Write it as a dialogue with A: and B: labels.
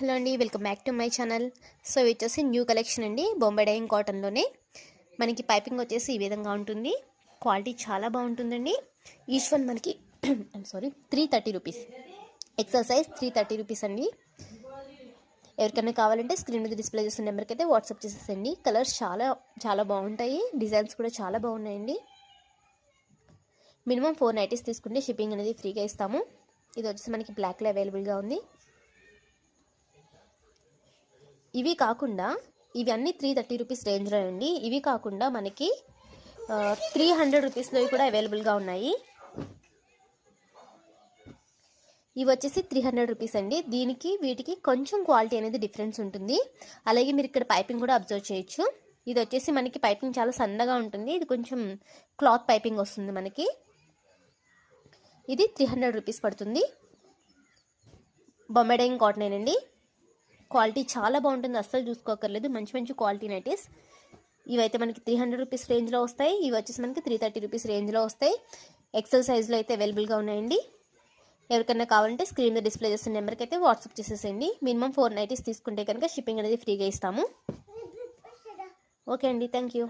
A: Hello అండి, welcome back to my channel. So ఇవి వచ్చేసి న్యూ కలెక్షన్ అండి. బొంబాయి డైయింగ్ కాటన్లోనే మనకి పైపింగ్ వచ్చేసి ఈ విధంగా ఉంటుంది. క్వాలిటీ చాలా బాగుంటుందండి. ఈచ్ వన్ మనకి 330 రూపీస్. ఎక్సెల్ సైజ్ 330 రూపీస్ అండి. ఎవరికైనా కావాలంటే స్క్రీన్ మీద డిస్ప్లే చేస్తున్న నెంబర్కి అయితే వాట్సాప్ చేసేసండి. కలర్స్ చాలా చాలా బాగుంటాయి, డిజైన్స్ కూడా చాలా బాగున్నాయండి. మినిమం 4 నైటీస్ తీసుకుంటే షిప్పింగ్ అనేది ఫ్రీగా ఇస్తాము. ఇది వచ్చేసి మనకి బ్లాక్లో అవైలబుల్గా ఉంది. ఇవి కాకుండా ఇవి అన్నీ 330 రూపీస్ రేంజ్లో అండి. ఇవి కాకుండా మనకి 300 రూపీస్లో కూడా అవైలబుల్గా ఉన్నాయి. ఇవి వచ్చేసి 300 రూపీస్ అండి. దీనికి వీటికి కొంచెం క్వాలిటీ అనేది డిఫరెన్స్ ఉంటుంది. అలాగే మీరు ఇక్కడ పైపింగ్ కూడా అబ్జర్వ్ చేయొచ్చు. ఇది వచ్చేసి మనకి పైపింగ్ చాలా సన్నగా ఉంటుంది. ఇది కొంచెం క్లాత్ పైపింగ్ వస్తుంది మనకి. ఇది 300 రూపీస్ పడుతుంది. బొంబాయి డైయింగ్ కాటన్ అండి. క్వాలిటీ చాలా బాగుంటుంది, అస్సలు చూసుకోకర్లేదు. మంచి మంచి క్వాలిటీ నైటీస్. ఇవైతే మనకి 300 రూపీస్ రేంజ్లో వస్తాయి. ఇవి వచ్చేసి మనకి 330 రూపీస్ రేంజ్లో వస్తాయి. ఎక్సెల్ సైజ్లో అయితే అవైలబుల్గా ఉన్నాయండి. ఎవరికైనా కావాలంటే స్క్రీన్ మీద డిస్ప్లే చేస్తున్న నెంబర్కి అయితే వాట్సాప్ చేసేసేయండి. మినిమం 4 నైటీస్ తీసుకుంటే కనుక షిప్పింగ్ అనేది ఫ్రీగా ఇస్తాము. ఓకే అండి, థ్యాంక్ యూ.